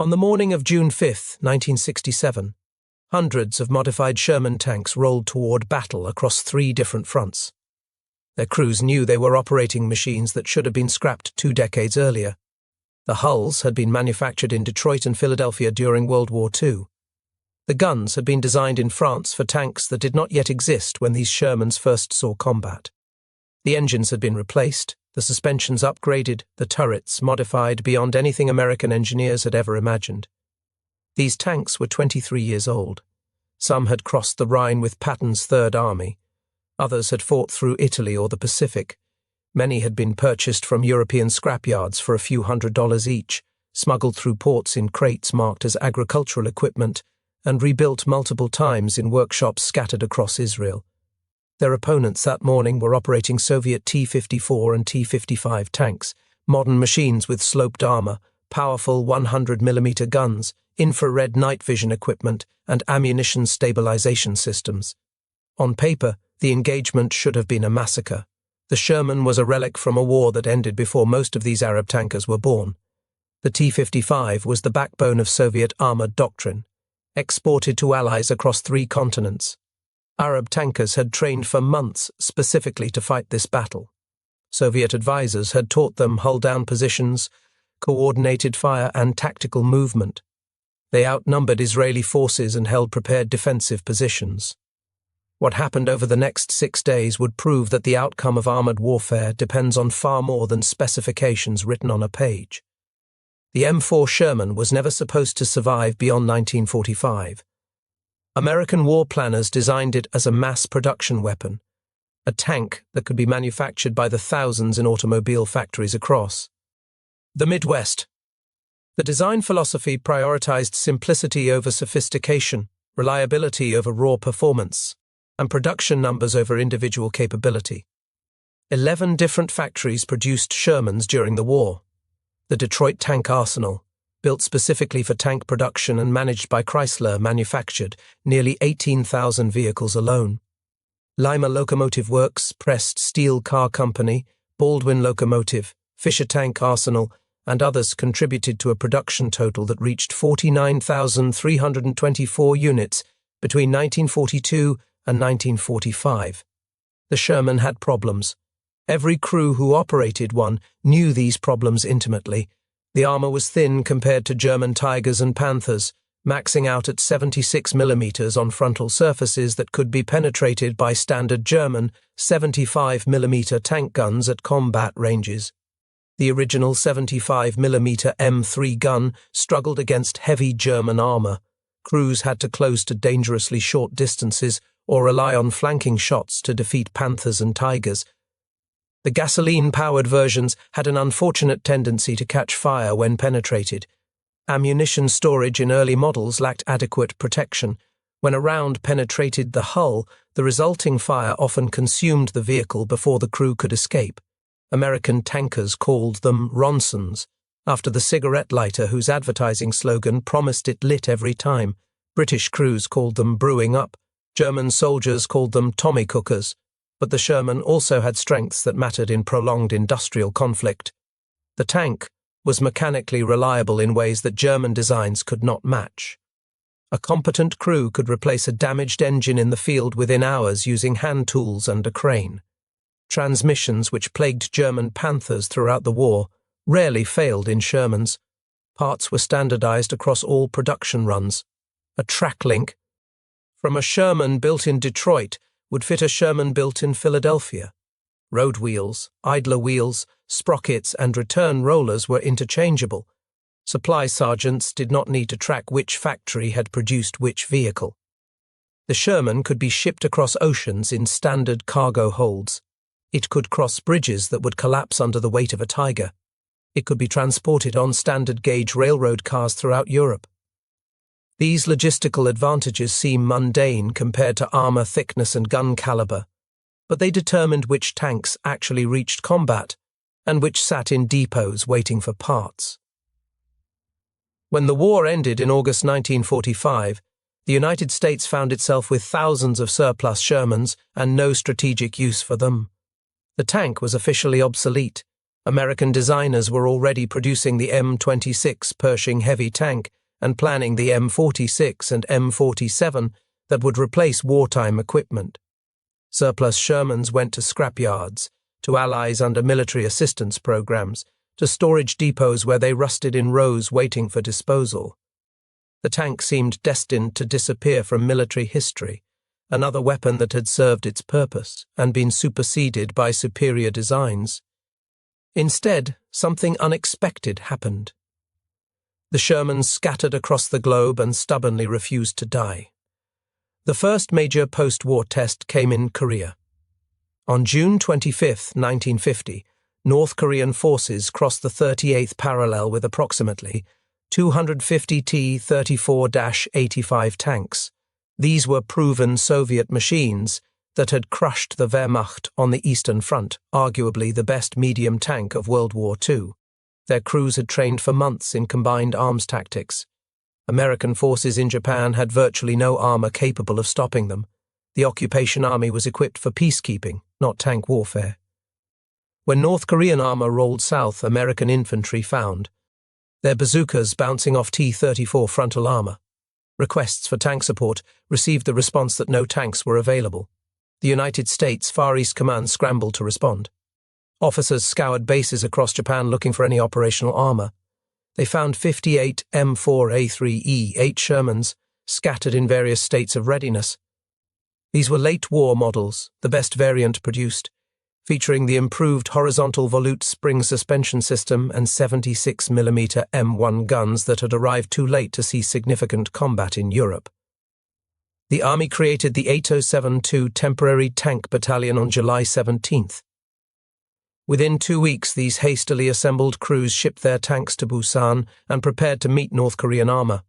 On the morning of June 5, 1967, hundreds of modified Sherman tanks rolled toward battle across 3 different fronts. Their crews knew they were operating machines that should have been scrapped 2 decades earlier. The hulls had been manufactured in Detroit and Philadelphia during World War II. The guns had been designed in France for tanks that did not yet exist when these Shermans first saw combat. The engines had been replaced, the suspensions upgraded, the turrets modified beyond anything American engineers had ever imagined. These tanks were 23 years old. Some had crossed the Rhine with Patton's Third Army. Others had fought through Italy or the Pacific. Many had been purchased from European scrapyards for a few $100s each, smuggled through ports in crates marked as agricultural equipment, and rebuilt multiple times in workshops scattered across Israel. Their opponents that morning were operating Soviet T-54 and T-55 tanks, modern machines with sloped armor, powerful 100mm guns, infrared night vision equipment, and ammunition stabilization systems. On paper, the engagement should have been a massacre. The Sherman was a relic from a war that ended before most of these Arab tankers were born. The T-55 was the backbone of Soviet armored doctrine, exported to allies across 3 continents. Arab tankers had trained for months specifically to fight this battle. Soviet advisors had taught them hull-down positions, coordinated fire, and tactical movement. They outnumbered Israeli forces and held prepared defensive positions. What happened over the next 6 days would prove that the outcome of armored warfare depends on far more than specifications written on a page. The M4 Sherman was never supposed to survive beyond 1945. American war planners designed it as a mass production weapon, a tank that could be manufactured by the thousands in automobile factories across the Midwest. The design philosophy prioritized simplicity over sophistication, reliability over raw performance, and production numbers over individual capability. 11 different factories produced Shermans during the war. The Detroit Tank Arsenal, built specifically for tank production and managed by Chrysler, manufactured nearly 18,000 vehicles alone. Lima Locomotive Works, Pressed Steel Car Company, Baldwin Locomotive, Fisher Tank Arsenal, and others contributed to a production total that reached 49,324 units between 1942 and 1945. The Sherman had problems. Every crew who operated one knew these problems intimately. The armor was thin compared to German Tigers and Panthers, maxing out at 76mm on frontal surfaces that could be penetrated by standard German 75mm tank guns at combat ranges. The original 75mm M3 gun struggled against heavy German armor. Crews had to close to dangerously short distances or rely on flanking shots to defeat Panthers and Tigers. The gasoline-powered versions had an unfortunate tendency to catch fire when penetrated. Ammunition storage in early models lacked adequate protection. When a round penetrated the hull, the resulting fire often consumed the vehicle before the crew could escape. American tankers called them Ronsons, after the cigarette lighter whose advertising slogan promised it lit every time. British crews called them brewing up. German soldiers called them Tommy cookers. But the Sherman also had strengths that mattered in prolonged industrial conflict. The tank was mechanically reliable in ways that German designs could not match. A competent crew could replace a damaged engine in the field within hours using hand tools and a crane. Transmissions, which plagued German Panthers throughout the war, rarely failed in Shermans. Parts were standardized across all production runs. A track link from a Sherman built in Detroit would fit a Sherman built in Philadelphia. Road wheels, idler wheels, sprockets, and return rollers were interchangeable. Supply sergeants did not need to track which factory had produced which vehicle. The Sherman could be shipped across oceans in standard cargo holds. It could cross bridges that would collapse under the weight of a Tiger. It could be transported on standard gauge railroad cars throughout Europe. These logistical advantages seem mundane compared to armor thickness and gun caliber, but they determined which tanks actually reached combat and which sat in depots waiting for parts. When the war ended in August 1945, the United States found itself with thousands of surplus Shermans and no strategic use for them. The tank was officially obsolete. American designers were already producing the M26 Pershing heavy tank and planning the M46 and M47 that would replace wartime equipment. Surplus Shermans went to scrapyards, to allies under military assistance programs, to storage depots where they rusted in rows waiting for disposal. The tank seemed destined to disappear from military history, another weapon that had served its purpose and been superseded by superior designs. Instead, something unexpected happened. The Shermans scattered across the globe and stubbornly refused to die. The first major post-war test came in Korea. On June 25, 1950, North Korean forces crossed the 38th parallel with approximately 250 T-34-85 tanks. These were proven Soviet machines that had crushed the Wehrmacht on the Eastern Front, arguably the best medium tank of World War II. Their crews had trained for months in combined arms tactics. American forces in Japan had virtually no armor capable of stopping them. The occupation army was equipped for peacekeeping, not tank warfare. When North Korean armor rolled south, American infantry found their bazookas bouncing off T-34 frontal armor. Requests for tank support received the response that no tanks were available. The United States Far East Command scrambled to respond. Officers scoured bases across Japan looking for any operational armor. They found 58 M4A3E8 Shermans scattered in various states of readiness. These were late-war models, the best variant produced, featuring the improved horizontal volute spring suspension system and 76mm M1 guns that had arrived too late to see significant combat in Europe. The Army created the 8072 Temporary Tank Battalion on July 17th. Within 2 weeks, these hastily assembled crews shipped their tanks to Busan and prepared to meet North Korean armor.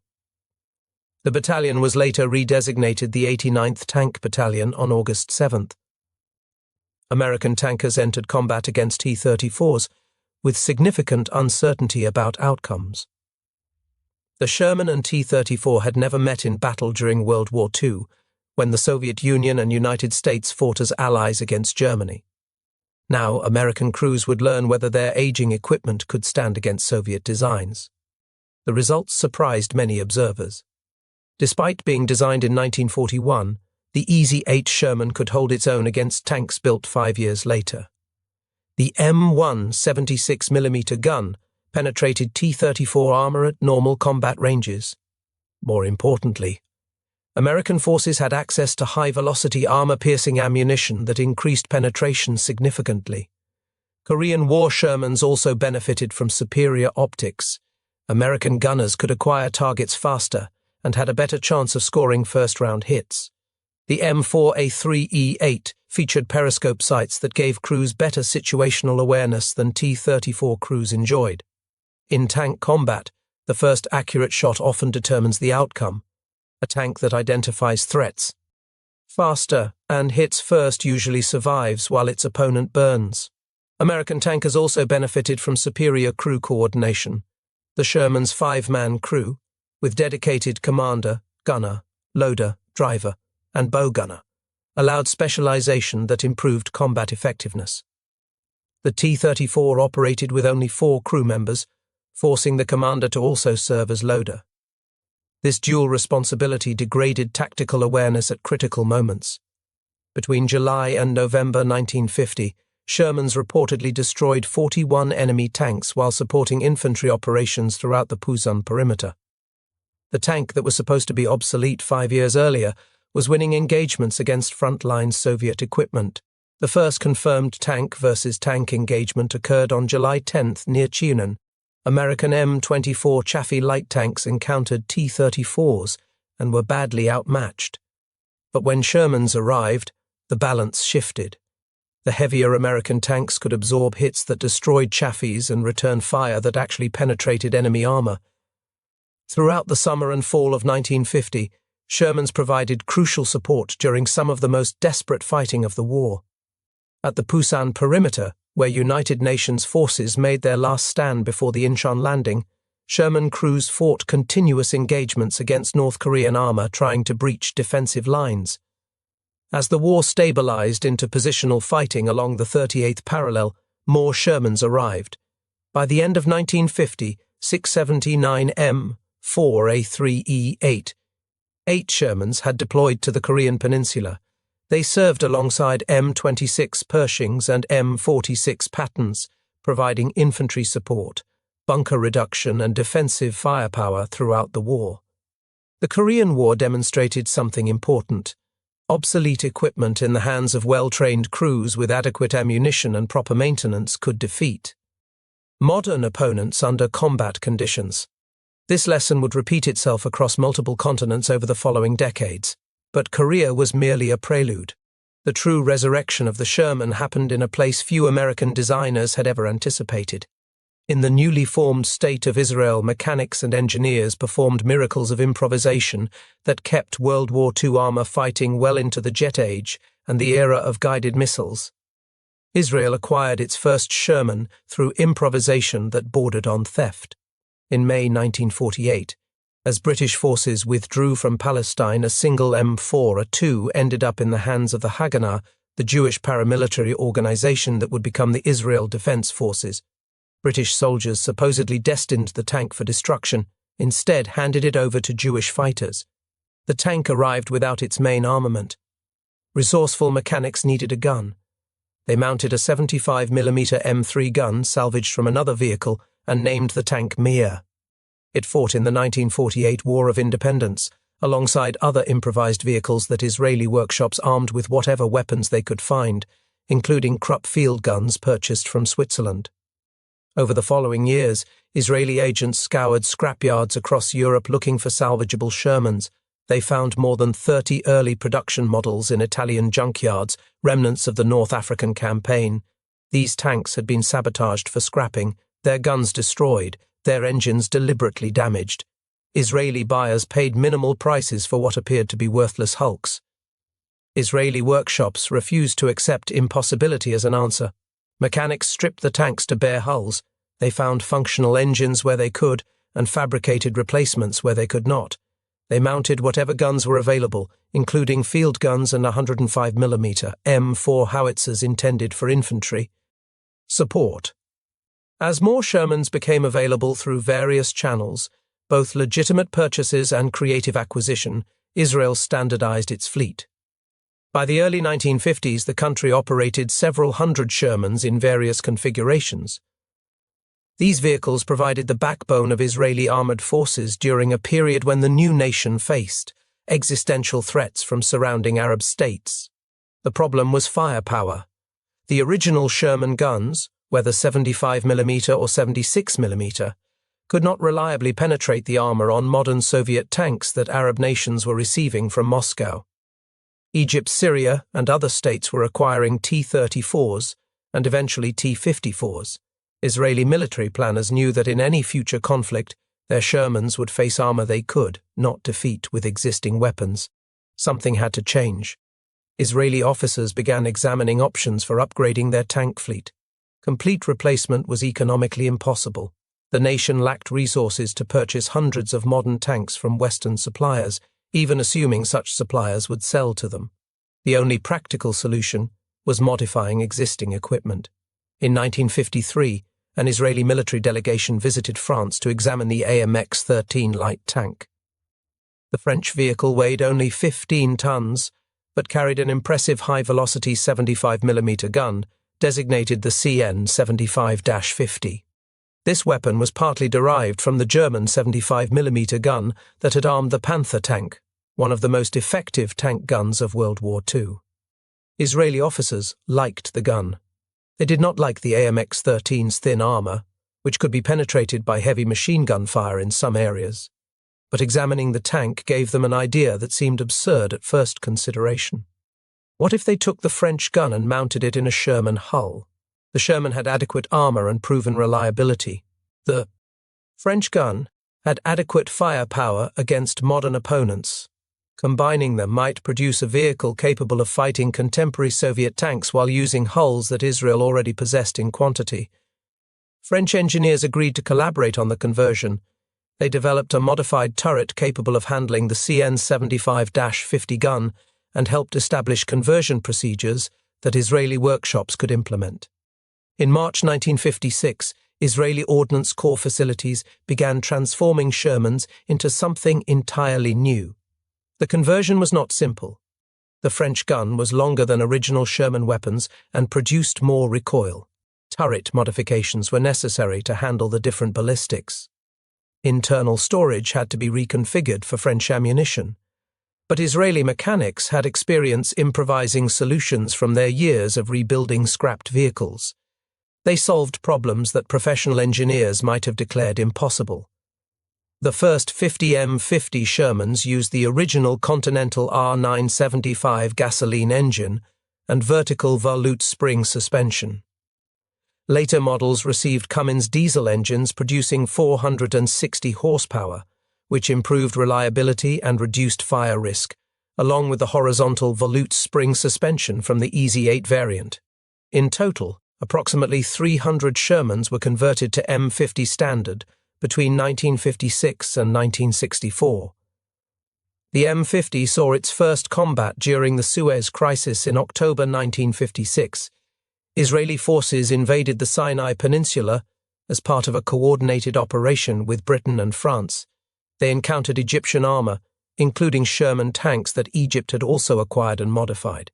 The battalion was later redesignated the 89th Tank Battalion on August 7th. American tankers entered combat against T-34s with significant uncertainty about outcomes. The Sherman and T-34 had never met in battle during World War II, when the Soviet Union and United States fought as allies against Germany. Now, American crews would learn whether their aging equipment could stand against Soviet designs. The results surprised many observers. Despite being designed in 1941, the Easy 8 Sherman could hold its own against tanks built 5 years later. The M1 76mm gun penetrated T-34 armor at normal combat ranges. More importantly, American forces had access to high-velocity armor-piercing ammunition that increased penetration significantly. Korean War Shermans also benefited from superior optics. American gunners could acquire targets faster and had a better chance of scoring first-round hits. The M4A3E8 featured periscope sights that gave crews better situational awareness than T-34 crews enjoyed. In tank combat, the first accurate shot often determines the outcome. A tank that identifies threats faster and hits first usually survives while its opponent burns. American tankers also benefited from superior crew coordination. The Sherman's 5-man crew, with dedicated commander, gunner, loader, driver, and bow gunner, allowed specialization that improved combat effectiveness. The T-34 operated with only 4 crew members, forcing the commander to also serve as loader. This dual responsibility degraded tactical awareness at critical moments. Between July and November 1950, Shermans reportedly destroyed 41 enemy tanks while supporting infantry operations throughout the Pusan perimeter. The tank that was supposed to be obsolete 5 years earlier was winning engagements against frontline Soviet equipment. The first confirmed tank versus tank engagement occurred on July 10th near Chile. American M24 Chaffee light tanks encountered T-34s and were badly outmatched. But when Shermans arrived, the balance shifted. The heavier American tanks could absorb hits that destroyed Chaffees and return fire that actually penetrated enemy armor. Throughout the summer and fall of 1950, Shermans provided crucial support during some of the most desperate fighting of the war. At the Pusan perimeter, where United Nations forces made their last stand before the Incheon landing, Sherman crews fought continuous engagements against North Korean armor trying to breach defensive lines. As the war stabilized into positional fighting along the 38th parallel, more Shermans arrived. By the end of 1950, 679 M4A3E8, 8 Shermans had deployed to the Korean peninsula. They served alongside M26 Pershings and M46 Pattons, providing infantry support, bunker reduction and defensive firepower throughout the war. The Korean War demonstrated something important. Obsolete equipment in the hands of well-trained crews with adequate ammunition and proper maintenance could defeat modern opponents under combat conditions. This lesson would repeat itself across multiple continents over the following decades, but Korea was merely a prelude. The true resurrection of the Sherman happened in a place few American designers had ever anticipated. In the newly formed state of Israel, mechanics and engineers performed miracles of improvisation that kept World War II armor fighting well into the jet age and the era of guided missiles. Israel acquired its first Sherman through improvisation that bordered on theft. In May 1948, as British forces withdrew from Palestine, a single M4A2 ended up in the hands of the Haganah, the Jewish paramilitary organization that would become the Israel Defense Forces. British soldiers, supposedly destined the tank for destruction, instead handed it over to Jewish fighters. The tank arrived without its main armament. Resourceful mechanics needed a gun. They mounted a 75mm M3 gun salvaged from another vehicle and named the tank Mir. It fought in the 1948 War of Independence, alongside other improvised vehicles that Israeli workshops armed with whatever weapons they could find, including Krupp field guns purchased from Switzerland. Over the following years, Israeli agents scoured scrapyards across Europe looking for salvageable Shermans. They found more than 30 early production models in Italian junkyards, remnants of the North African campaign. These tanks had been sabotaged for scrapping, their guns destroyed, their engines deliberately damaged. Israeli buyers paid minimal prices for what appeared to be worthless hulks. Israeli workshops refused to accept impossibility as an answer. Mechanics stripped the tanks to bare hulls. They found functional engines where they could and fabricated replacements where they could not. They mounted whatever guns were available, including field guns and 105mm M4 howitzers intended for infantry. Support. As more Shermans became available through various channels, both legitimate purchases and creative acquisition, Israel standardized its fleet. By the early 1950s, the country operated several hundred Shermans in various configurations. These vehicles provided the backbone of Israeli armored forces during a period when the new nation faced existential threats from surrounding Arab states. The problem was firepower. The original Sherman guns, whether 75mm or 76mm, could not reliably penetrate the armor on modern Soviet tanks that Arab nations were receiving from Moscow. Egypt, Syria, and other states were acquiring T-34s and eventually T-54s. Israeli military planners knew that in any future conflict, their Shermans would face armor they could not defeat with existing weapons. Something had to change. Israeli officers began examining options for upgrading their tank fleet. Complete replacement was economically impossible. The nation lacked resources to purchase hundreds of modern tanks from Western suppliers, even assuming such suppliers would sell to them. The only practical solution was modifying existing equipment. In 1953, an Israeli military delegation visited France to examine the AMX-13 light tank. The French vehicle weighed only 15 tons, but carried an impressive high-velocity 75mm gun, designated the CN-75-50. This weapon was partly derived from the German 75mm gun that had armed the Panther tank, one of the most effective tank guns of World War II. Israeli officers liked the gun. They did not like the AMX-13's thin armor, which could be penetrated by heavy machine gun fire in some areas. But examining the tank gave them an idea that seemed absurd at first consideration. What if they took the French gun and mounted it in a Sherman hull? The Sherman had adequate armor and proven reliability. The French gun had adequate firepower against modern opponents. Combining them might produce a vehicle capable of fighting contemporary Soviet tanks while using hulls that Israel already possessed in quantity. French engineers agreed to collaborate on the conversion. They developed a modified turret capable of handling the CN-75-50 gun and helped establish conversion procedures that Israeli workshops could implement. In March 1956, Israeli Ordnance Corps facilities began transforming Shermans into something entirely new. The conversion was not simple. The French gun was longer than original Sherman weapons and produced more recoil. Turret modifications were necessary to handle the different ballistics. Internal storage had to be reconfigured for French ammunition. But Israeli mechanics had experience improvising solutions from their years of rebuilding scrapped vehicles. They solved problems that professional engineers might have declared impossible. The first 50 M50 Shermans used the original Continental R975 gasoline engine and vertical volute spring suspension. Later models received Cummins diesel engines producing 460 horsepower, which improved reliability and reduced fire risk, along with the horizontal volute spring suspension from the Easy 8 variant. In total, approximately 300 Shermans were converted to M50 standard between 1956 and 1964. The M50 saw its first combat during the Suez Crisis in October 1956. Israeli forces invaded the Sinai Peninsula as part of a coordinated operation with Britain and France. They encountered Egyptian armor, including Sherman tanks that Egypt had also acquired and modified.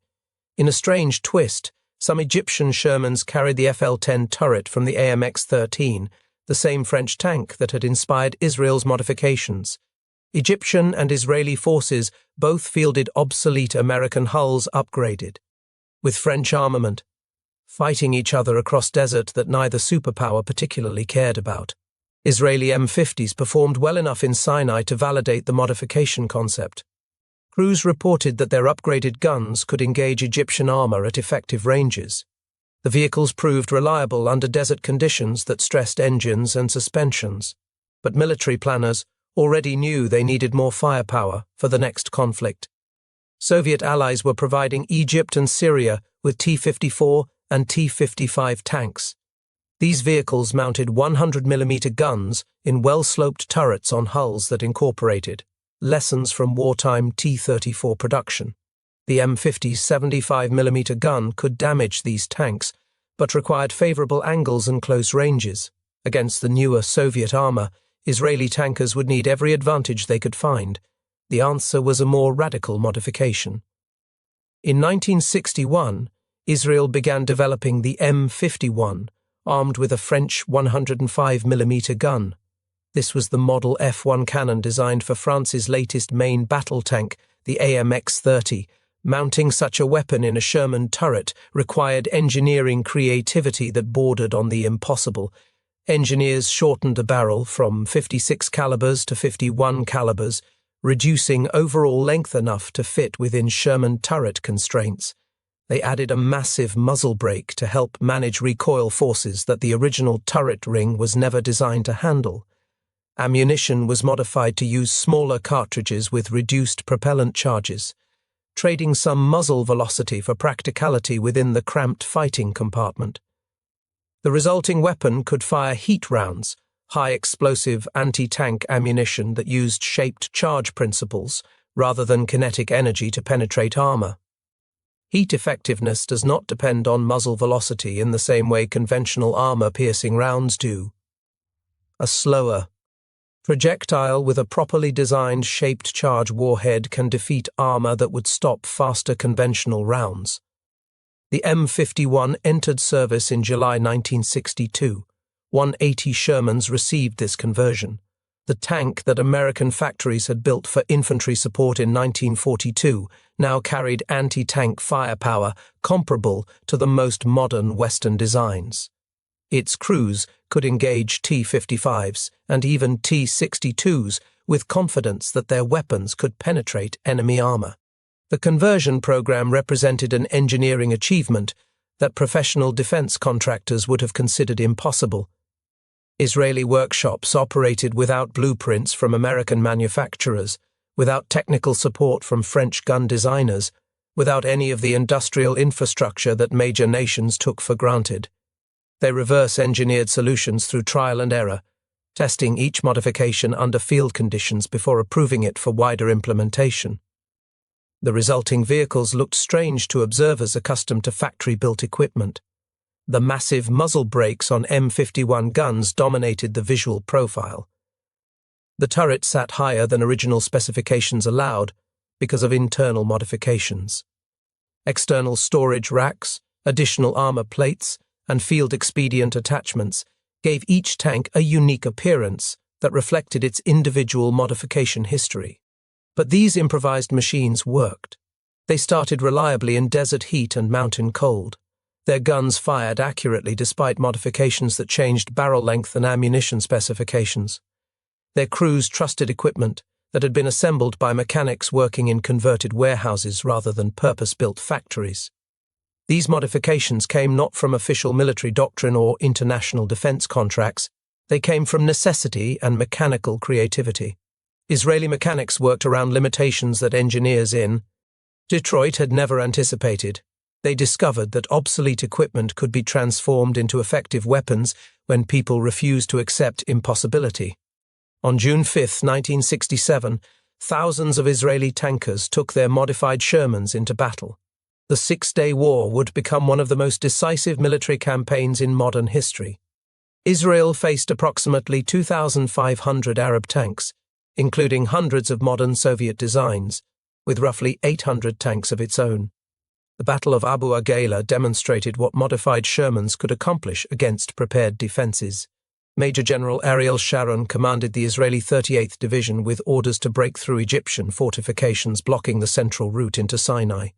In a strange twist, some Egyptian Shermans carried the FL-10 turret from the AMX-13, the same French tank that had inspired Israel's modifications. Egyptian and Israeli forces both fielded obsolete American hulls upgraded, with French armament, fighting each other across desert that neither superpower particularly cared about. Israeli M50s performed well enough in Sinai to validate the modification concept. Crews reported that their upgraded guns could engage Egyptian armor at effective ranges. The vehicles proved reliable under desert conditions that stressed engines and suspensions, but military planners already knew they needed more firepower for the next conflict. Soviet allies were providing Egypt and Syria with T-54 and T-55 tanks. These vehicles mounted 100mm guns in well-sloped turrets on hulls that incorporated lessons from wartime T-34 production. The M50's 75mm gun could damage these tanks, but required favorable angles and close ranges. Against the newer Soviet armor, Israeli tankers would need every advantage they could find. The answer was a more radical modification. In 1961, Israel began developing the M51, armed with a French 105mm gun. This was the Model F1 cannon designed for France's latest main battle tank, the AMX-30. Mounting such a weapon in a Sherman turret required engineering creativity that bordered on the impossible. Engineers shortened the barrel from 56 calibers to 51 calibers, reducing overall length enough to fit within Sherman turret constraints. They added a massive muzzle brake to help manage recoil forces that the original turret ring was never designed to handle. Ammunition was modified to use smaller cartridges with reduced propellant charges, trading some muzzle velocity for practicality within the cramped fighting compartment. The resulting weapon could fire heat rounds, high-explosive anti-tank ammunition that used shaped charge principles rather than kinetic energy to penetrate armor. Heat effectiveness does not depend on muzzle velocity in the same way conventional armor-piercing rounds do. A slower projectile with a properly designed shaped charge warhead can defeat armor that would stop faster conventional rounds. The M51 entered service in July 1962. 180 Shermans received this conversion. The tank that American factories had built for infantry support in 1942 now carried anti-tank firepower comparable to the most modern Western designs. Its crews could engage T-55s and even T-62s with confidence that their weapons could penetrate enemy armor. The conversion program represented an engineering achievement that professional defense contractors would have considered impossible. Israeli workshops operated without blueprints from American manufacturers, without technical support from French gun designers, without any of the industrial infrastructure that major nations took for granted. They reverse-engineered solutions through trial and error, testing each modification under field conditions before approving it for wider implementation. The resulting vehicles looked strange to observers accustomed to factory-built equipment. The massive muzzle brakes on M51 guns dominated the visual profile. The turret sat higher than original specifications allowed because of internal modifications. External storage racks, additional armor plates, and field-expedient attachments gave each tank a unique appearance that reflected its individual modification history. But these improvised machines worked. They started reliably in desert heat and mountain cold. Their guns fired accurately despite modifications that changed barrel length and ammunition specifications. Their crews trusted equipment that had been assembled by mechanics working in converted warehouses rather than purpose-built factories. These modifications came not from official military doctrine or international defense contracts. They came from necessity and mechanical creativity. Israeli mechanics worked around limitations that engineers in Detroit had never anticipated. They discovered that obsolete equipment could be transformed into effective weapons when people refused to accept impossibility. On June 5, 1967, thousands of Israeli tankers took their modified Shermans into battle. The Six-Day War would become one of the most decisive military campaigns in modern history. Israel faced approximately 2,500 Arab tanks, including hundreds of modern Soviet designs, with roughly 800 tanks of its own. The Battle of Abu Aghala demonstrated what modified Shermans could accomplish against prepared defenses. Major General Ariel Sharon commanded the Israeli 38th Division with orders to break through Egyptian fortifications blocking the central route into Sinai.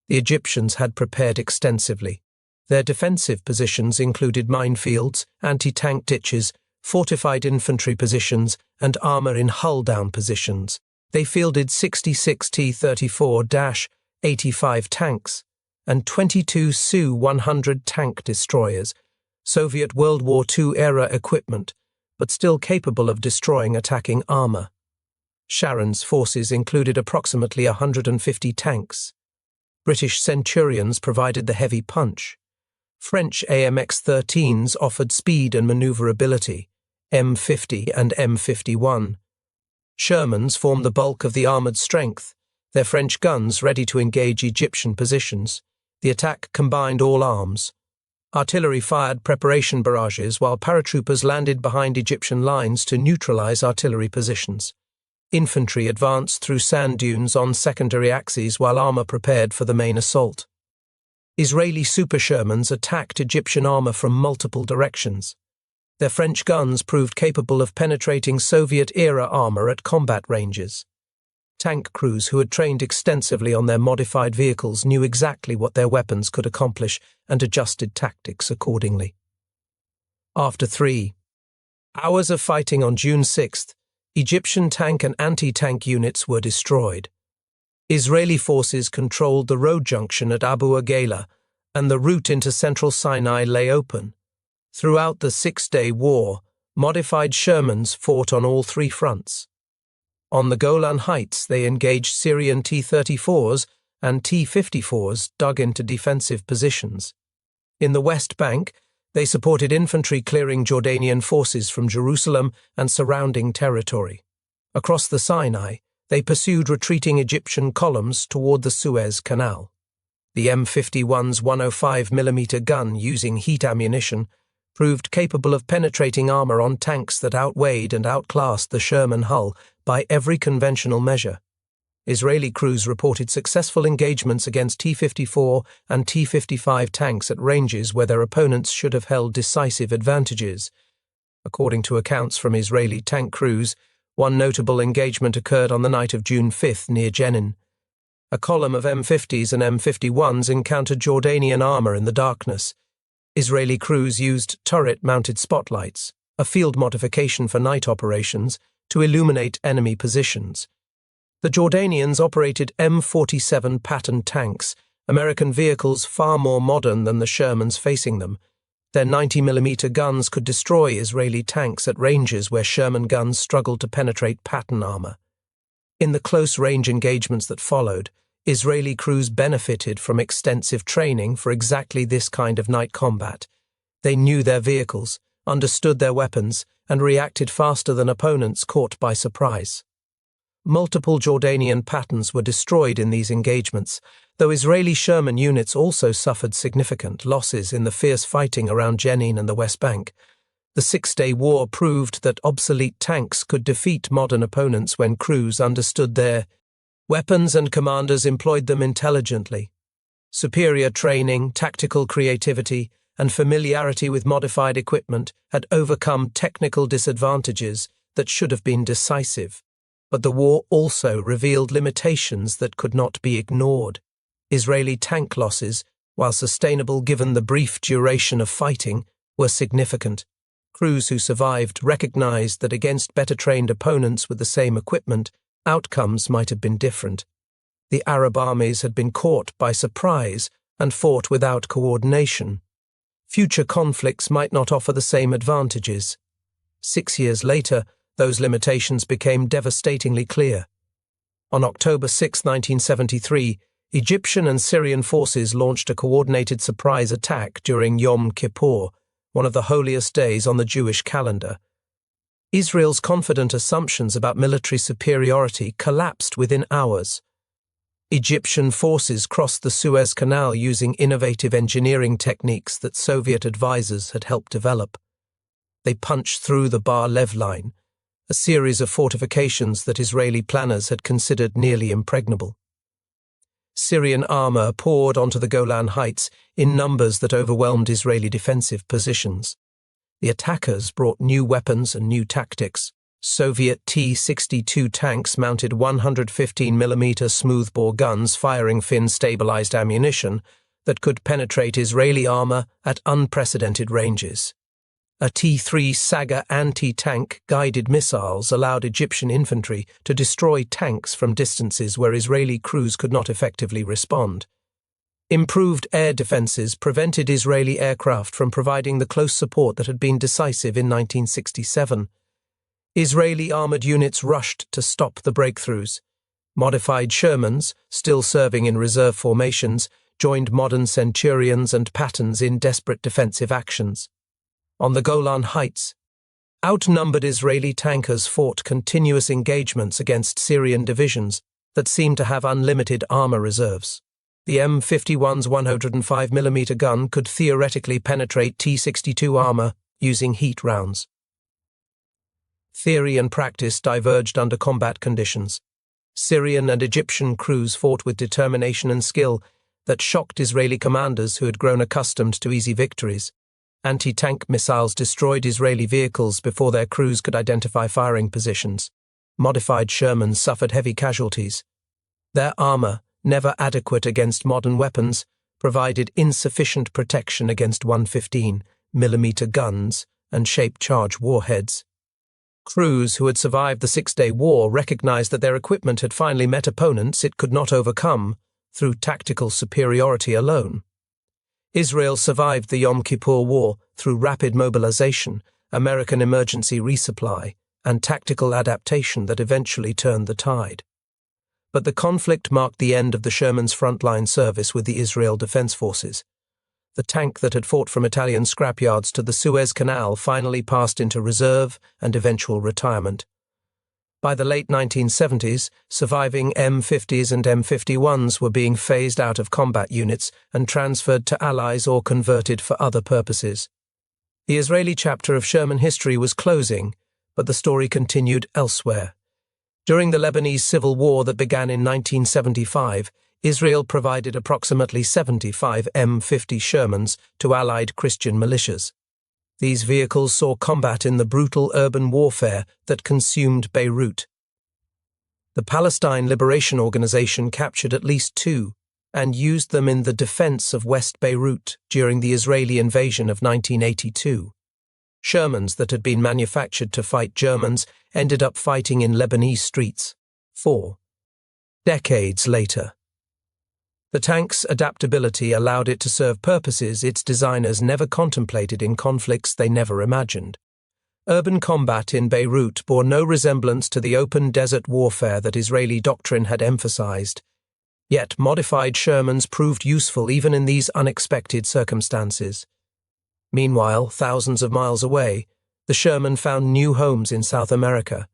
The Egyptians had prepared extensively. Their defensive positions included minefields, anti-tank ditches, fortified infantry positions, and armor in hull-down positions. They fielded 66 T-34-85 tanks and 22 Su-100 tank destroyers, Soviet World War II-era equipment, but still capable of destroying attacking armor. Sharon's forces included approximately 150 tanks. British Centurions provided the heavy punch. French AMX-13s offered speed and maneuverability, M50 and M51. Shermans formed the bulk of the armoured strength, their French guns ready to engage Egyptian positions. The attack combined all arms. Artillery fired preparation barrages while paratroopers landed behind Egyptian lines to neutralise artillery positions. Infantry advanced through sand dunes on secondary axes while armour prepared for the main assault. Israeli Super Shermans attacked Egyptian armour from multiple directions. Their French guns proved capable of penetrating Soviet-era armour at combat ranges. Tank crews who had trained extensively on their modified vehicles knew exactly what their weapons could accomplish and adjusted tactics accordingly. After 3 hours of fighting on June 6th, Egyptian tank and anti-tank units were destroyed. Israeli forces controlled the road junction at Abu Aghala, and the route into central Sinai lay open. Throughout the Six-Day War, modified Shermans fought on all 3 fronts. On the Golan Heights, they engaged Syrian T-34s and T-54s dug into defensive positions. In the West Bank, they supported infantry clearing Jordanian forces from Jerusalem and surrounding territory. Across the Sinai, they pursued retreating Egyptian columns toward the Suez Canal. The M51's 105mm gun using heat ammunition proved capable of penetrating armor on tanks that outweighed and outclassed the Sherman hull by every conventional measure. Israeli crews reported successful engagements against T-54 and T-55 tanks at ranges where their opponents should have held decisive advantages. According to accounts from Israeli tank crews, one notable engagement occurred on the night of June 5 near Jenin. A column of M50s and M51s encountered Jordanian armor in the darkness. Israeli crews used turret-mounted spotlights, a field modification for night operations, to illuminate enemy positions. The Jordanians operated M47 pattern tanks, American vehicles far more modern than the Shermans facing them. Their 90mm guns could destroy Israeli tanks at ranges where Sherman guns struggled to penetrate pattern armor. In the close-range engagements that followed, Israeli crews benefited from extensive training for exactly this kind of night combat. They knew their vehicles, understood their weapons, and reacted faster than opponents caught by surprise. Multiple Jordanian patterns were destroyed in these engagements, though Israeli Sherman units also suffered significant losses in the fierce fighting around Jenin and the West Bank. The Six-Day War proved that obsolete tanks could defeat modern opponents when crews understood their weapons and commanders employed them intelligently. Superior training, tactical creativity, and familiarity with modified equipment had overcome technical disadvantages that should have been decisive. But the war also revealed limitations that could not be ignored. Israeli tank losses, while sustainable given the brief duration of fighting, were significant. Crews who survived recognized that against better-trained opponents with the same equipment, outcomes might have been different. The Arab armies had been caught by surprise and fought without coordination. Future conflicts might not offer the same advantages. 6 years later, those limitations became devastatingly clear. On October 6, 1973, Egyptian and Syrian forces launched a coordinated surprise attack during Yom Kippur, one of the holiest days on the Jewish calendar. Israel's confident assumptions about military superiority collapsed within hours. Egyptian forces crossed the Suez Canal using innovative engineering techniques that Soviet advisors had helped develop. They punched through the Bar-Lev line, a series of fortifications that Israeli planners had considered nearly impregnable. Syrian armor poured onto the Golan Heights in numbers that overwhelmed Israeli defensive positions. The attackers brought new weapons and new tactics. Soviet T-62 tanks mounted 115mm smoothbore guns firing fin-stabilized ammunition that could penetrate Israeli armor at unprecedented ranges. A T-3 Saga anti-tank guided missiles allowed Egyptian infantry to destroy tanks from distances where Israeli crews could not effectively respond. Improved air defenses prevented Israeli aircraft from providing the close support that had been decisive in 1967. Israeli armored units rushed to stop the breakthroughs. Modified Shermans, still serving in reserve formations, joined modern Centurions and Pattons in desperate defensive actions. On the Golan Heights, outnumbered Israeli tankers fought continuous engagements against Syrian divisions that seemed to have unlimited armor reserves. The M51's 105mm gun could theoretically penetrate T-62 armor using heat rounds. Theory and practice diverged under combat conditions. Syrian and Egyptian crews fought with determination and skill that shocked Israeli commanders who had grown accustomed to easy victories. Anti-tank missiles destroyed Israeli vehicles before their crews could identify firing positions. Modified Shermans suffered heavy casualties. Their armor, never adequate against modern weapons, provided insufficient protection against 115mm guns and shape-charge warheads. Crews who had survived the Six-Day War recognized that their equipment had finally met opponents it could not overcome through tactical superiority alone. Israel survived the Yom Kippur War through rapid mobilization, American emergency resupply, and tactical adaptation that eventually turned the tide. But the conflict marked the end of the Sherman's frontline service with the Israel Defense Forces. The tank that had fought from Italian scrapyards to the Suez Canal finally passed into reserve and eventual retirement. By the late 1970s, surviving M50s and M51s were being phased out of combat units and transferred to allies or converted for other purposes. The Israeli chapter of Sherman history was closing, but the story continued elsewhere. During the Lebanese Civil War that began in 1975, Israel provided approximately 75 M50 Shermans to Allied Christian militias. These vehicles saw combat in the brutal urban warfare that consumed Beirut. The Palestine Liberation Organization captured at least 2 and used them in the defense of West Beirut during the Israeli invasion of 1982. Shermans that had been manufactured to fight Germans ended up fighting in Lebanese streets. 4 decades later. The tank's adaptability allowed it to serve purposes its designers never contemplated in conflicts they never imagined. Urban combat in Beirut bore no resemblance to the open desert warfare that Israeli doctrine had emphasized. Yet modified Shermans proved useful even in these unexpected circumstances. Meanwhile, thousands of miles away, the Sherman found new homes in South America.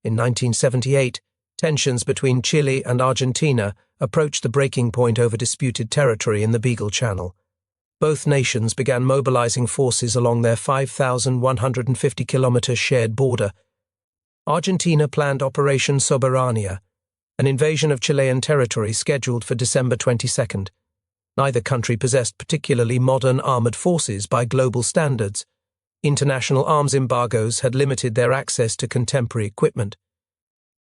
In 1978, Tensions between Chile and Argentina approached the breaking point over disputed territory in the Beagle Channel. Both nations began mobilizing forces along their 5,150-kilometer shared border. Argentina planned Operation Soberania, an invasion of Chilean territory scheduled for December 22nd. Neither country possessed particularly modern armored forces by global standards. International arms embargoes had limited their access to contemporary equipment.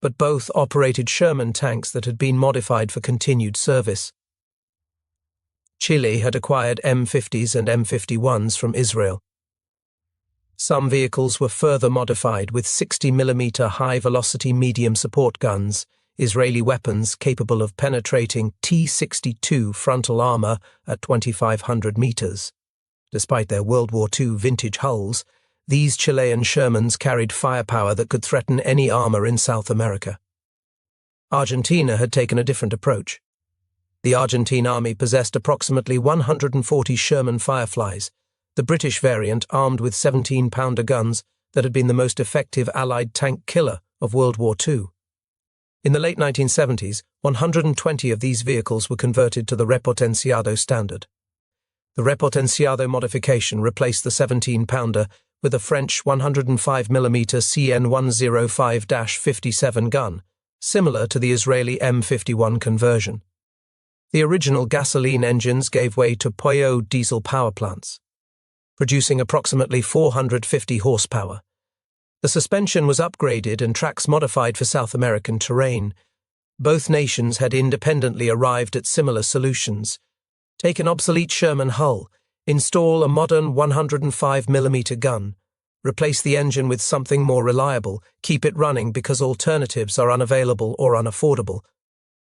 But both operated Sherman tanks that had been modified for continued service. Chile had acquired M50s and M51s from Israel. Some vehicles were further modified with 60mm high-velocity medium support guns, Israeli weapons capable of penetrating T-62 frontal armor at 2,500 meters. Despite their World War II vintage hulls, these Chilean Shermans carried firepower that could threaten any armor in South America. Argentina had taken a different approach. The Argentine army possessed approximately 140 Sherman Fireflies, the British variant armed with 17-pounder guns that had been the most effective Allied tank killer of World War II. In the late 1970s, 120 of these vehicles were converted to the Repotenciado standard. The Repotenciado modification replaced the 17-pounder with a French 105mm CN-105-57 gun, similar to the Israeli M51 conversion. The original gasoline engines gave way to Peugeot diesel power plants, producing approximately 450 horsepower. The suspension was upgraded and tracks modified for South American terrain. Both nations had independently arrived at similar solutions. Take an obsolete Sherman hull, install a modern 105mm gun, replace the engine with something more reliable, keep it running because alternatives are unavailable or unaffordable.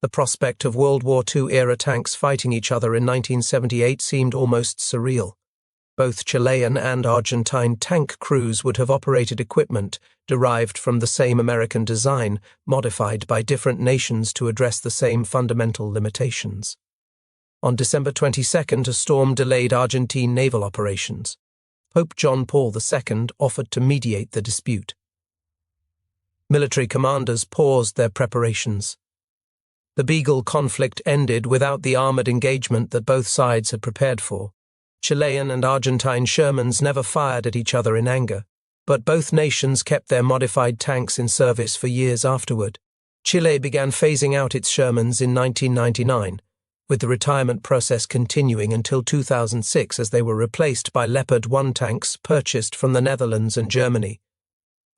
The prospect of World War II-era tanks fighting each other in 1978 seemed almost surreal. Both Chilean and Argentine tank crews would have operated equipment derived from the same American design, modified by different nations to address the same fundamental limitations. On December 22nd, a storm delayed Argentine naval operations. Pope John Paul II offered to mediate the dispute. Military commanders paused their preparations. The Beagle conflict ended without the armored engagement that both sides had prepared for. Chilean and Argentine Shermans never fired at each other in anger, but both nations kept their modified tanks in service for years afterward. Chile began phasing out its Shermans in 1999, with the retirement process continuing until 2006 as they were replaced by Leopard 1 tanks purchased from the Netherlands and Germany.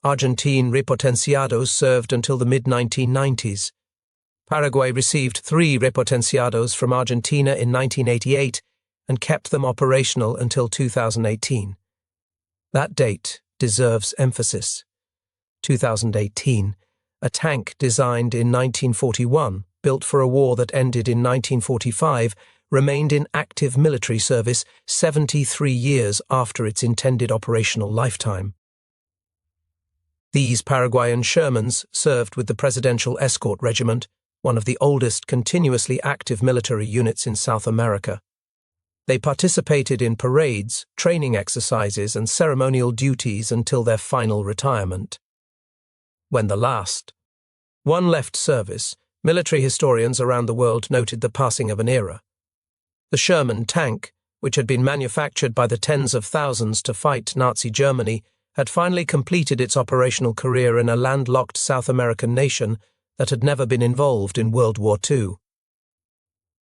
Argentine Repotenciados served until the mid-1990s. Paraguay received 3 Repotenciados from Argentina in 1988 and kept them operational until 2018. That date deserves emphasis. 2018, a tank designed in 1941, built for a war that ended in 1945, remained in active military service 73 years after its intended operational lifetime. These Paraguayan Shermans served with the Presidential Escort Regiment, one of the oldest continuously active military units in South America. They participated in parades, training exercises, and ceremonial duties until their final retirement. When the last one left service, military historians around the world noted the passing of an era. The Sherman tank, which had been manufactured by the tens of thousands to fight Nazi Germany, had finally completed its operational career in a landlocked South American nation that had never been involved in World War II.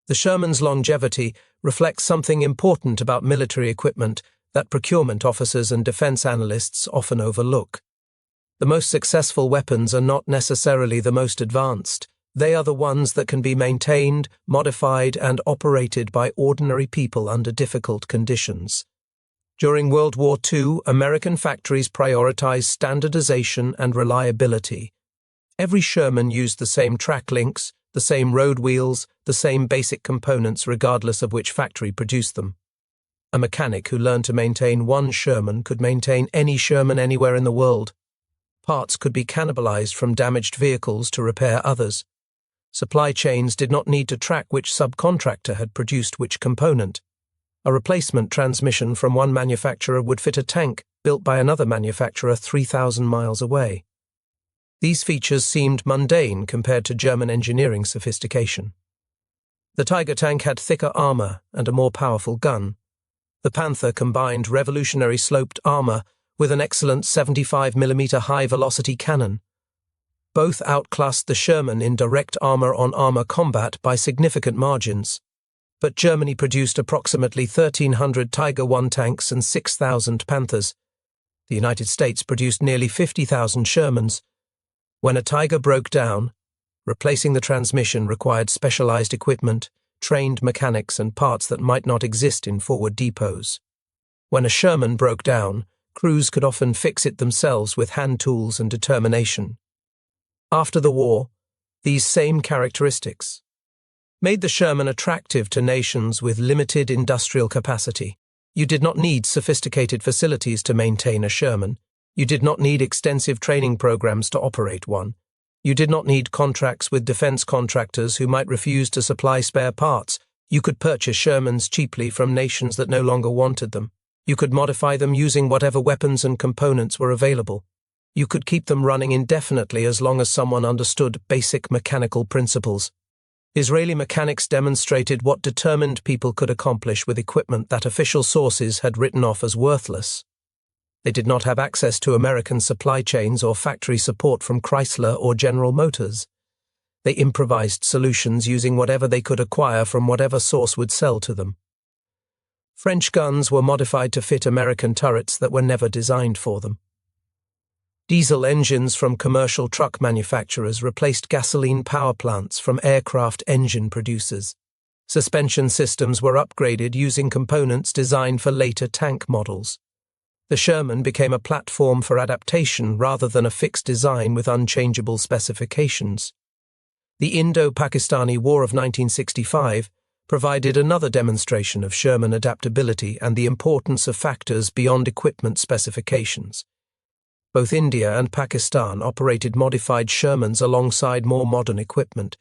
The Sherman's longevity reflects something important about military equipment that procurement officers and defense analysts often overlook. The most successful weapons are not necessarily the most advanced. They are the ones that can be maintained, modified, and operated by ordinary people under difficult conditions. During World War II, American factories prioritized standardization and reliability. Every Sherman used the same track links, the same road wheels, the same basic components regardless of which factory produced them. A mechanic who learned to maintain one Sherman could maintain any Sherman anywhere in the world. Parts could be cannibalized from damaged vehicles to repair others. Supply chains did not need to track which subcontractor had produced which component. A replacement transmission from one manufacturer would fit a tank built by another manufacturer 3,000 miles away. These features seemed mundane compared to German engineering sophistication. The Tiger tank had thicker armor and a more powerful gun. The Panther combined revolutionary sloped armor with an excellent 75mm high-velocity cannon. Both outclassed the Sherman in direct armor-on-armor combat by significant margins. But Germany produced approximately 1,300 Tiger I tanks and 6,000 Panthers. The United States produced nearly 50,000 Shermans. When a Tiger broke down, replacing the transmission required specialized equipment, trained mechanics, and parts that might not exist in forward depots. When a Sherman broke down, crews could often fix it themselves with hand tools and determination. After the war, these same characteristics made the Sherman attractive to nations with limited industrial capacity. You did not need sophisticated facilities to maintain a Sherman. You did not need extensive training programs to operate one. You did not need contracts with defense contractors who might refuse to supply spare parts. You could purchase Shermans cheaply from nations that no longer wanted them. You could modify them using whatever weapons and components were available. You could keep them running indefinitely as long as someone understood basic mechanical principles. Israeli mechanics demonstrated what determined people could accomplish with equipment that official sources had written off as worthless. They did not have access to American supply chains or factory support from Chrysler or General Motors. They improvised solutions using whatever they could acquire from whatever source would sell to them. French guns were modified to fit American turrets that were never designed for them. Diesel engines from commercial truck manufacturers replaced gasoline power plants from aircraft engine producers. Suspension systems were upgraded using components designed for later tank models. The Sherman became a platform for adaptation rather than a fixed design with unchangeable specifications. The Indo-Pakistani War of 1965 provided another demonstration of Sherman adaptability and the importance of factors beyond equipment specifications. Both India and Pakistan operated modified Shermans alongside more modern equipment.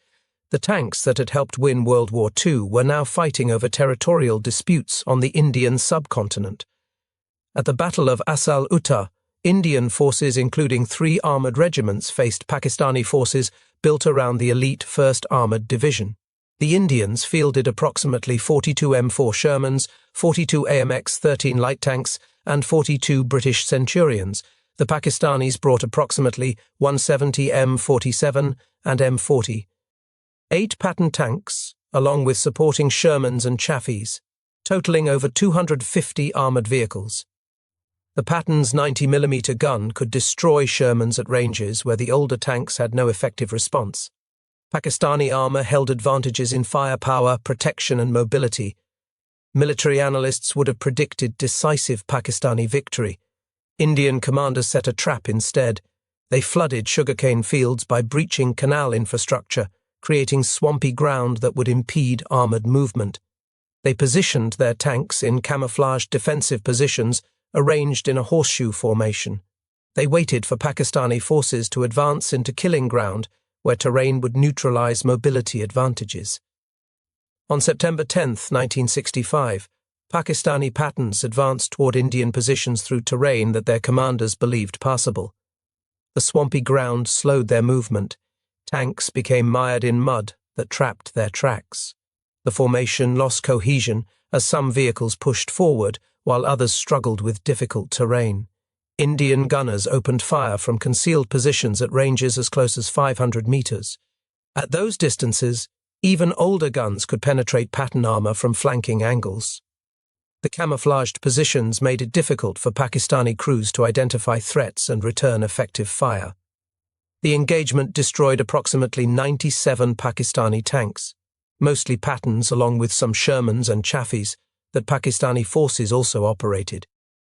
The tanks that had helped win World War II were now fighting over territorial disputes on the Indian subcontinent. At the Battle of Asal Uttar, Indian forces including 3 armoured regiments faced Pakistani forces built around the elite 1st Armoured Division. The Indians fielded approximately 42 M4 Shermans, 42 AMX-13 light tanks, and 42 British Centurions. The Pakistanis brought approximately 170 M47 and M40. 8 Patton tanks, along with supporting Shermans and Chaffees, totaling over 250 armoured vehicles. The Patton's 90mm gun could destroy Shermans at ranges where the older tanks had no effective response. Pakistani armour held advantages in firepower, protection, and mobility. Military analysts would have predicted decisive Pakistani victory. Indian commanders set a trap instead. They flooded sugarcane fields by breaching canal infrastructure, creating swampy ground that would impede armoured movement. They positioned their tanks in camouflaged defensive positions arranged in a horseshoe formation. They waited for Pakistani forces to advance into killing ground, where terrain would neutralize mobility advantages. On September 10, 1965, Pakistani Pattons advanced toward Indian positions through terrain that their commanders believed passable. The swampy ground slowed their movement. Tanks became mired in mud that trapped their tracks. The formation lost cohesion as some vehicles pushed forward while others struggled with difficult terrain. Indian gunners opened fire from concealed positions at ranges as close as 500 meters. At those distances, even older guns could penetrate Patton armor from flanking angles. The camouflaged positions made it difficult for Pakistani crews to identify threats and return effective fire. The engagement destroyed approximately 97 Pakistani tanks, mostly Pattons along with some Shermans and Chaffees that Pakistani forces also operated.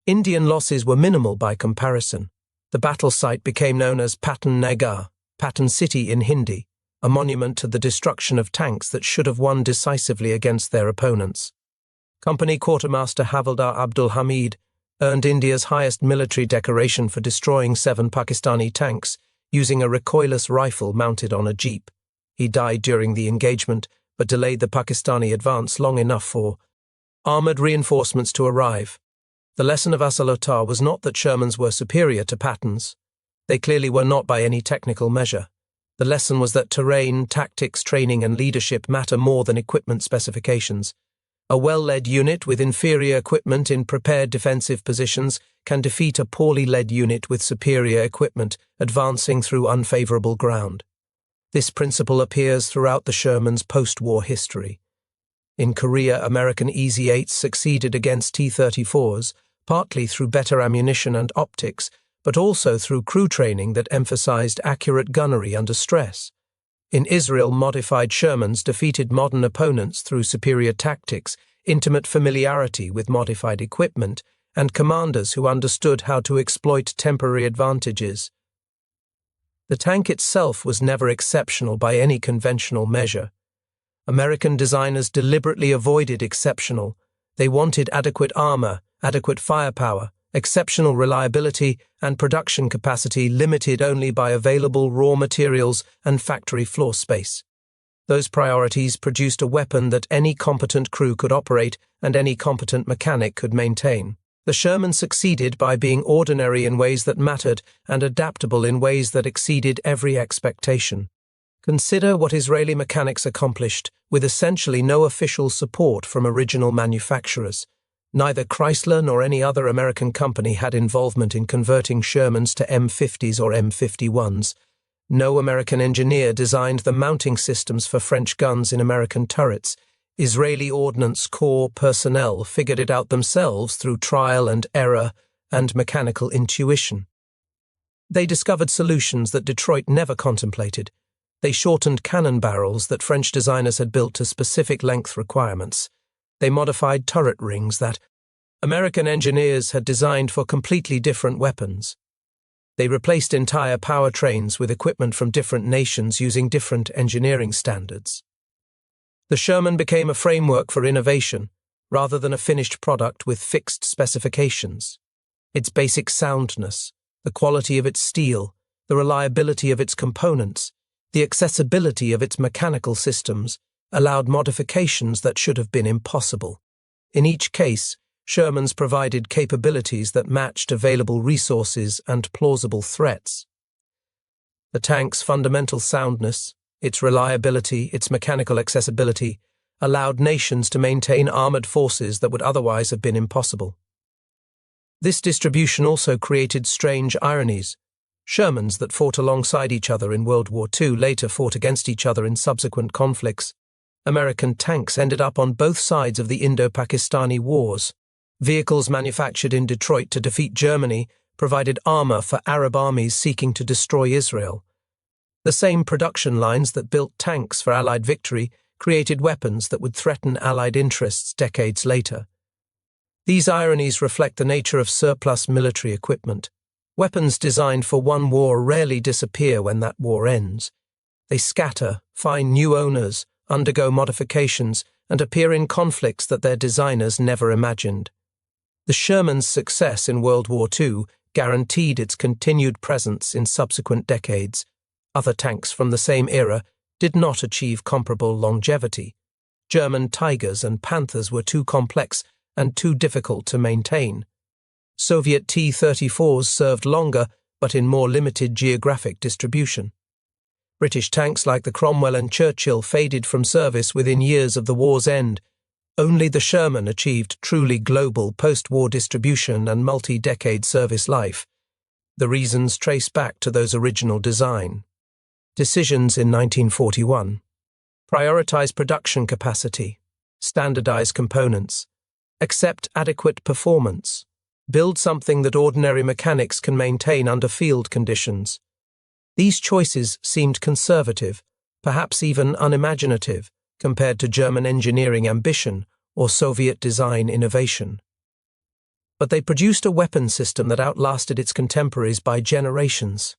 Indian losses were minimal by comparison. The battle site became known as Patton Nagar, Patton City in Hindi, a monument to the destruction of tanks that should have won decisively against their opponents. Company Quartermaster Havildar Abdul Hamid earned India's highest military decoration for destroying 7 Pakistani tanks using a recoilless rifle mounted on a jeep. He died during the engagement, but delayed the Pakistani advance long enough for armoured reinforcements to arrive. The lesson of Asal Uttar was not that Shermans were superior to Pattons. They clearly were not by any technical measure. The lesson was that terrain, tactics, training, and leadership matter more than equipment specifications. A well-led unit with inferior equipment in prepared defensive positions can defeat a poorly led unit with superior equipment, advancing through unfavorable ground. This principle appears throughout the Sherman's post-war history. In Korea, American EZ-8s succeeded against T-34s, partly through better ammunition and optics, but also through crew training that emphasized accurate gunnery under stress. In Israel, modified Shermans defeated modern opponents through superior tactics, intimate familiarity with modified equipment, and commanders who understood how to exploit temporary advantages. The tank itself was never exceptional by any conventional measure. American designers deliberately avoided exceptional. They wanted adequate armor, adequate firepower, exceptional reliability, and production capacity limited only by available raw materials and factory floor space. Those priorities produced a weapon that any competent crew could operate and any competent mechanic could maintain. The Sherman succeeded by being ordinary in ways that mattered and adaptable in ways that exceeded every expectation. Consider what Israeli mechanics accomplished with essentially no official support from original manufacturers. Neither Chrysler nor any other American company had involvement in converting Shermans to M50s or M51s. No American engineer designed the mounting systems for French guns in American turrets. Israeli Ordnance Corps personnel figured it out themselves through trial and error and mechanical intuition. They discovered solutions that Detroit never contemplated. They shortened cannon barrels that French designers had built to specific length requirements. They modified turret rings that American engineers had designed for completely different weapons. They replaced entire powertrains with equipment from different nations using different engineering standards. The Sherman became a framework for innovation, rather than a finished product with fixed specifications. Its basic soundness, the quality of its steel, the reliability of its components, the accessibility of its mechanical systems, allowed modifications that should have been impossible. In each case, Shermans provided capabilities that matched available resources and plausible threats. The tank's fundamental soundness, its reliability, its mechanical accessibility, allowed nations to maintain armored forces that would otherwise have been impossible. This distribution also created strange ironies. Shermans that fought alongside each other in World War II later fought against each other in subsequent conflicts. American tanks ended up on both sides of the Indo-Pakistani wars. Vehicles manufactured in Detroit to defeat Germany provided armor for Arab armies seeking to destroy Israel. The same production lines that built tanks for Allied victory created weapons that would threaten Allied interests decades later. These ironies reflect the nature of surplus military equipment. Weapons designed for one war rarely disappear when that war ends. They scatter, find new owners, undergo modifications, and appear in conflicts that their designers never imagined. The Sherman's success in World War II guaranteed its continued presence in subsequent decades. Other tanks from the same era did not achieve comparable longevity. German Tigers and Panthers were too complex and too difficult to maintain. Soviet T-34s served longer, but in more limited geographic distribution. British tanks like the Cromwell and Churchill faded from service within years of the war's end. Only the Sherman achieved truly global post-war distribution and multi-decade service life. The reasons trace back to those original design. Decisions in 1941. Prioritize production capacity. Standardize components. Accept adequate performance. Build something that ordinary mechanics can maintain under field conditions. These choices seemed conservative, perhaps even unimaginative, compared to German engineering ambition or Soviet design innovation. But they produced a weapon system that outlasted its contemporaries by generations.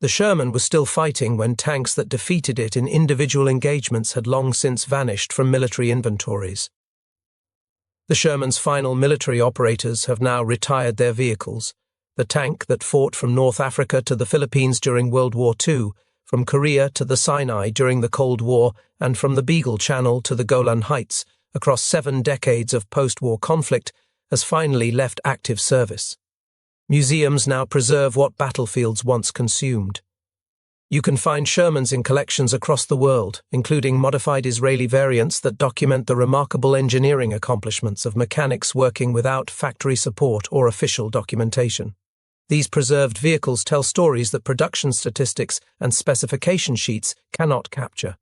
The Sherman was still fighting when tanks that defeated it in individual engagements had long since vanished from military inventories. The Sherman's final military operators have now retired their vehicles. The tank that fought from North Africa to the Philippines during World War II, from Korea to the Sinai during the Cold War, and from the Beagle Channel to the Golan Heights, across 7 decades of post-war conflict, has finally left active service. Museums now preserve what battlefields once consumed. You can find Shermans in collections across the world, including modified Israeli variants that document the remarkable engineering accomplishments of mechanics working without factory support or official documentation. These preserved vehicles tell stories that production statistics and specification sheets cannot capture.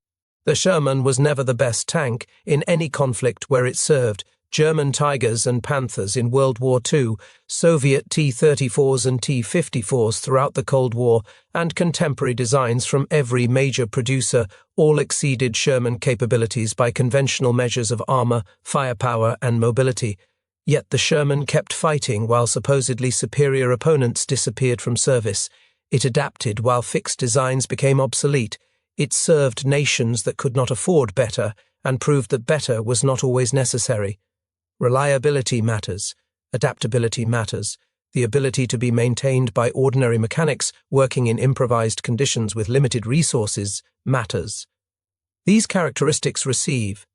The Sherman was never the best tank in any conflict where it served. German Tigers and Panthers in World War II, Soviet T-34s and T-54s throughout the Cold War, and contemporary designs from every major producer all exceeded Sherman capabilities by conventional measures of armor, firepower, and mobility. Yet the Sherman kept fighting while supposedly superior opponents disappeared from service. It adapted while fixed designs became obsolete. It served nations that could not afford better and proved that better was not always necessary. Reliability matters. Adaptability matters. The ability to be maintained by ordinary mechanics working in improvised conditions with limited resources matters. These characteristics receive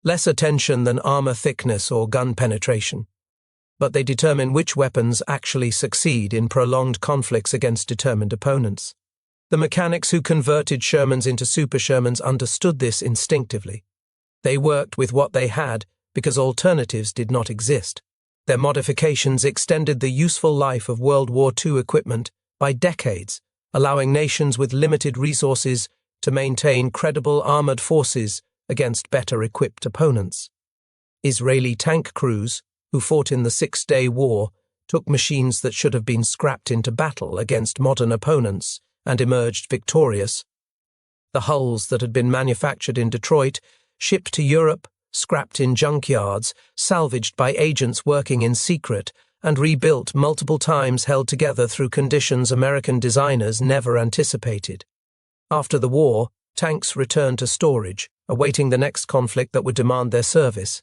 less attention than armor thickness or gun penetration, but they determine which weapons actually succeed in prolonged conflicts against determined opponents. The mechanics who converted Shermans into Super Shermans understood this instinctively. They worked with what they had because alternatives did not exist. Their modifications extended the useful life of World War II equipment by decades, allowing nations with limited resources to maintain credible armored forces against better-equipped opponents. Israeli tank crews, who fought in the Six-Day War, took machines that should have been scrapped into battle against modern opponents and emerged victorious. The hulls that had been manufactured in Detroit, shipped to Europe, scrapped in junkyards, salvaged by agents working in secret, and rebuilt multiple times held together through conditions American designers never anticipated. After the war, tanks returned to storage, awaiting the next conflict that would demand their service.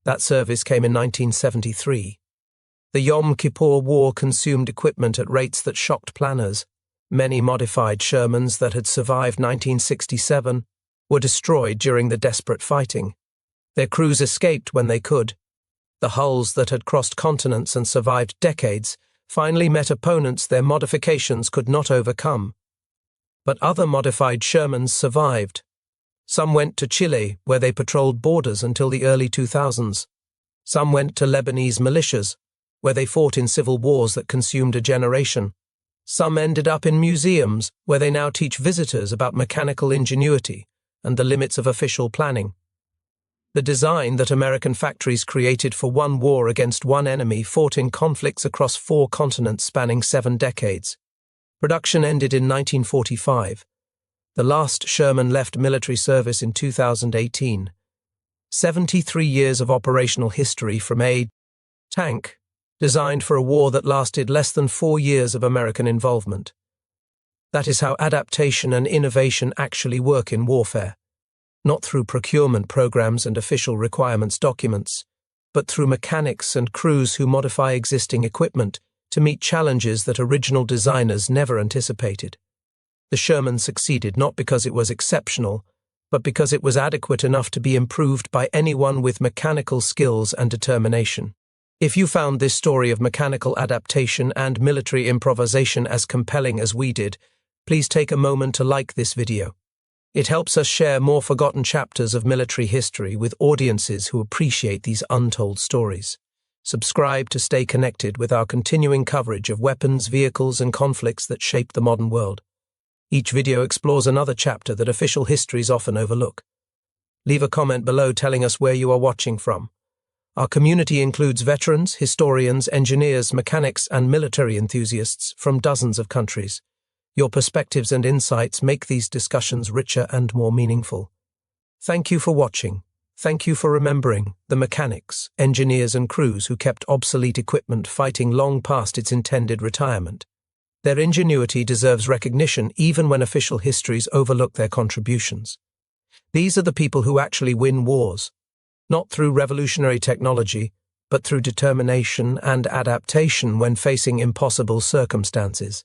That service came in 1973. The Yom Kippur War consumed equipment at rates that shocked planners. Many modified Shermans that had survived 1967 were destroyed during the desperate fighting. Their crews escaped when they could. The hulls that had crossed continents and survived decades finally met opponents their modifications could not overcome. But other modified Shermans survived. Some went to Chile, where they patrolled borders until the early 2000s. Some went to Lebanese militias, where they fought in civil wars that consumed a generation. Some ended up in museums, where they now teach visitors about mechanical ingenuity and the limits of official planning. The design that American factories created for one war against one enemy fought in conflicts across 4 continents spanning 7 decades. Production ended in 1945. The last Sherman left military service in 2018. 73 years of operational history from a tank designed for a war that lasted less than 4 years of American involvement. That is how adaptation and innovation actually work in warfare. Not through procurement programs and official requirements documents, but through mechanics and crews who modify existing equipment to meet challenges that original designers never anticipated. The Sherman succeeded not because it was exceptional, but because it was adequate enough to be improved by anyone with mechanical skills and determination. If you found this story of mechanical adaptation and military improvisation as compelling as we did, please take a moment to like this video. It helps us share more forgotten chapters of military history with audiences who appreciate these untold stories. Subscribe to stay connected with our continuing coverage of weapons, vehicles, and conflicts that shaped the modern world. Each video explores another chapter that official histories often overlook. Leave a comment below telling us where you are watching from. Our community includes veterans, historians, engineers, mechanics, and military enthusiasts from dozens of countries. Your perspectives and insights make these discussions richer and more meaningful. Thank you for watching. Thank you for remembering the mechanics, engineers, and crews who kept obsolete equipment fighting long past its intended retirement. Their ingenuity deserves recognition even when official histories overlook their contributions. These are the people who actually win wars, not through revolutionary technology, but through determination and adaptation when facing impossible circumstances.